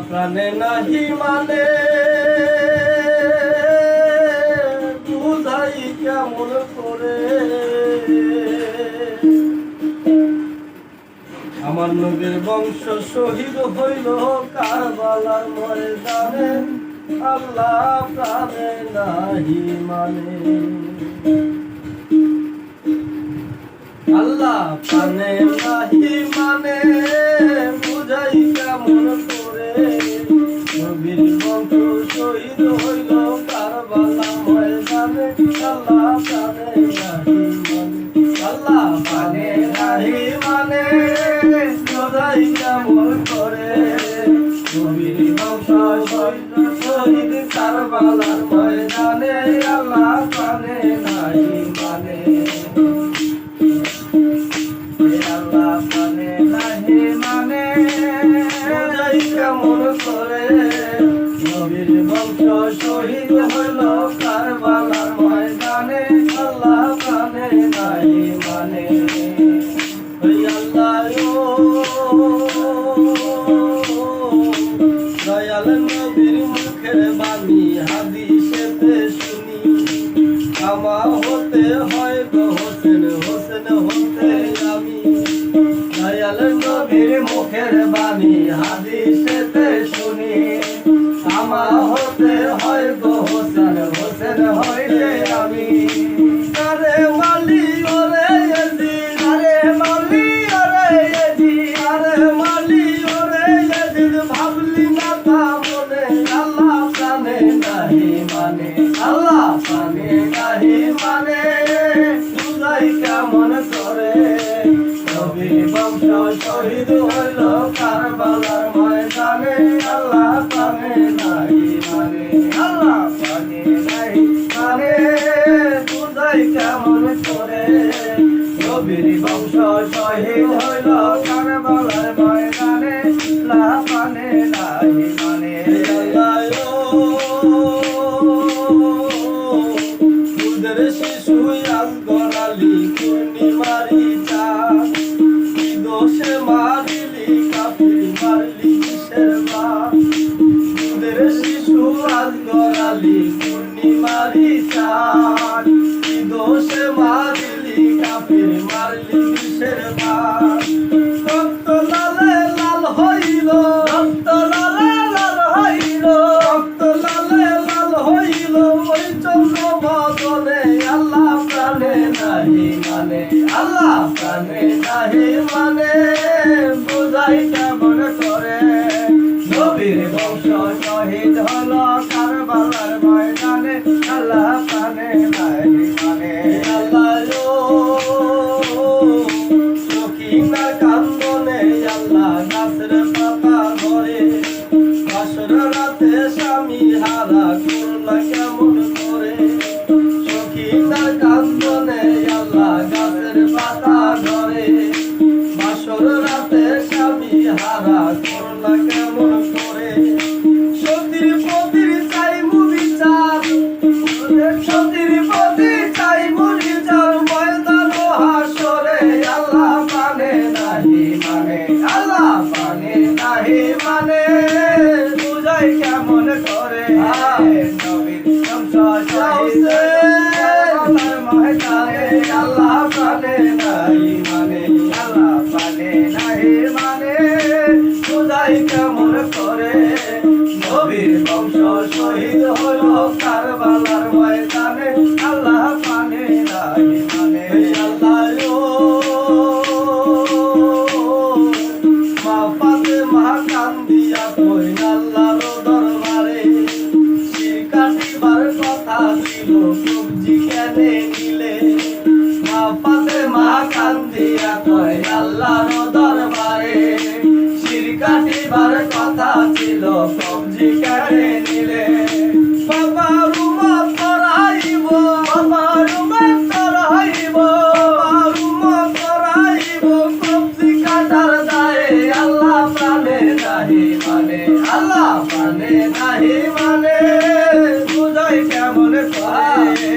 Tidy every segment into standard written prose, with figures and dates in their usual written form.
প্রাণে নাহি মানে বুঝাই কেমন করে আমার নবীর বংশ শহীদ হইল কারবালার ময়দানে আল্লাহ প্রাণে নাহি মানে আল্লাহ প্রাণে নাহি মানে বুঝাই কেমন করে নবীর বংশ শহীদ হইল কারবালা ময়দানে আল্লাহ প্রাণে নাহি মানে আল্লাহ প্রাণে নাহি মানে বুঝাই কেমন করে নবীর বংশ শহীদ কারবালার ময়দানে আল্লাহ প্রাণে নাহি মানে আল্লাহ প্রাণে নাহি মানে বুঝাই কেমন করে নবীর বংশ শহীদ হইল কারবালার ময়দানে আল্লাহ প্রাণে নাহি মানে দয়াল নবীর মুখের বাণী হাদিসেতে শুনি আমা হতে হয় গো হোসেন হোসেন হতে আমি দয়াল নবীর মুখের বাণী হাদিসেতে শুনি আমা হতে হয় গো হোসেন হোসেন হইতে আমি আরে মালি ওরে ইয়াজিদ আরে মালি ওরে ইয়াজিদ আরে মালি ওরে ইয়াজিদ ভাবলি না তা মনে আল্লাহ প্রাণে নাহি মানে আল্লাহ প্রাণে নাহি মানে বুঝাই কেমন করে নবীর বংশ শহীদ হইল কারবালার ময়দানে আল্লাহ প্রাণে নাহি মানে আল্লাহ প্রাণে নাহি মানে বুঝাই কেমন করে নবীর বংশ শহীদ হইল কারবালার ময়দানে আল্লাহ প্রাণে নাহি মানে দুধের শিশু আজগরালি পূর্ণিমারি চাঁদ কি দোষে মারিলি কাফির মারলি কিসের বাপ দুধের শিশু আজগরালি পূর্ণিমারি চাঁদ কি দোষে মারিলি কাফির মারলি কিসের বাপ রক্ত লালে লাল হইল রক্ত লালে লাল হইল রক্ত লালে লাল হইল ওই চন্দ্র বদলে আল্লাহ প্রাণে নাহি মানে আল্লাহ প্রাণে নাহি মানে বুঝাই কেমন করে নবীর বংশ শহীদ হল কারবালার ময়দানে আল্লাহ প্রাণে নাহি মানে আল্লাহ সখিনার কান্দনে আল্লাহ গাছের পাতা ধরে বাসর রাতে স্বামী হারা করলা কেমন করে সখিনার কান্দনে আল্লাহ গাছের পাতা ধরে বাসর রাতে স্বামী হারা করলা কেমন করে সতীর পতির চাইবু বিচার সতীর পতি চাইবু বিচার ময়দান হাসরে আল্লাহ প্রাণে নাহি মানে আল্লাহ প্রাণে নাহি মানে বুঝাই কেমন করে নবীর বংশ শহীদ ময়দানে আল্লাহ প্রাণে নাহি মানে আল্লাহ প্রাণে নাহি মানে বুঝাই কেমন করে নবীর বংশ শহীদ হল কারবালার ময়দানে আল্লাহ প্রাণে নাহি মানে আল্লাহ মা ফাতেমা কান্দিয়া কইল আল্লাহর দরবারে শির কাটিবার কথা ছিল সবজি কেনে নিলে মা ফাতেমা কান্দিয়া কইল আল্লাহর দরবারে শির কাটিবার কথা ছিল সবজি কেনে নিলে বাবা রুমত করাইব বাবা রুমত করাইব বাবা রুমত করাইব সবজি কাটার দায়ে আল্লাহ প্রাণে নাহি মানে আল্লাহ প্রাণে নাহি মানে বুঝাই কেমন করে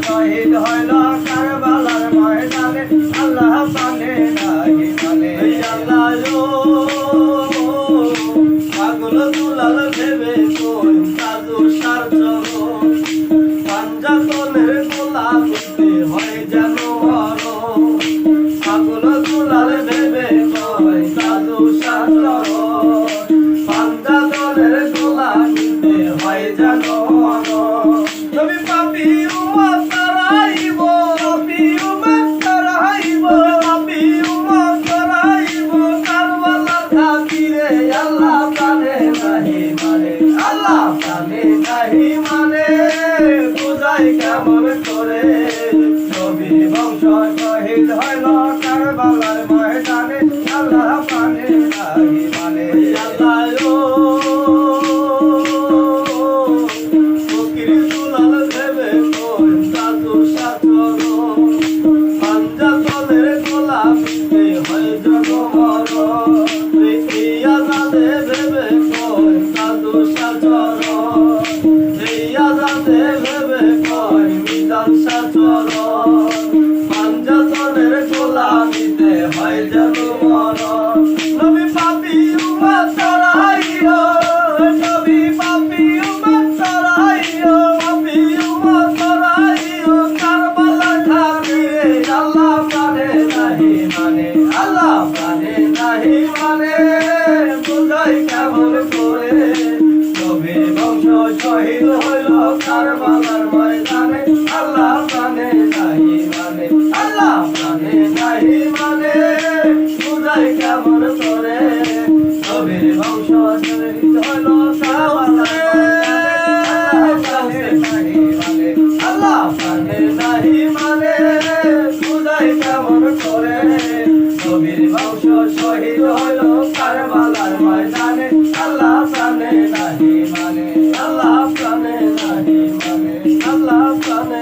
শহীদ হইল কারবালার ময়দানে আল্লাহ প্রাণে দিতে হয় যেন মরণ। পাগল দুলাল ভেবে কয় সাধু সাচরণ, পাঞ্জা দলের গোলামিতে হয় যেন মরণ। নবী পাপী উম্মত তাড়াইব, পাপী উম্মত তাড়াইব, পাপী উম্মত তাড়াইব কারবালার খাতিরে। আল্লাহ প্রাণে নাহি মানে, আল্লাহ প্রাণে নাহি মানে, বুঝাই কেমন করে। নবী বংশ শহীদ হইল কারবালার ময়দানে, আল্লাহ প্রাণে নাহি মানে। আল্লাহ ফকির দুলাল ভেবে কই সাধু সাচরণ, পাঞ্জা দলের গোলামিতে হয় যেন মরণ। এই আজাদে ভেবে কই সাধু সাচরণ, এই আজাদে ভেবে কই মিজান সাচরণ, পাঞ্জা দলের গোলামিতে হয় যেন মরণ। নবী পাপী উম্মত তাড়াইও, নবী পাপী উম্মত তাড়াইও, পাপী উম্মত তাড়াইও কারবালার খাতিরে। আল্লাহ প্রাণে নাহি মানে, আল্লাহ প্রাণে নাহি মানে, বুঝাই কেমন করে। নবী বংশ শহীদ হইল কারবালার ময়দানে, আল্লাহ প্রাণে নাহি মানে, আল্লাহ প্রাণে নাহি মানে, বুঝাই কেমন করে। নবীর বংশ শহীদ হইল আল্লাহ প্রাণে নাহি মানে, বুঝাই কেমন করে। নবীর বংশ শহীদ হইল কারবালার ময়দানে, আল্লাহ প্রাণে নাহি মানে, আল্লাহ প্রাণে নাহি মানে, আল্লাহ প্রাণে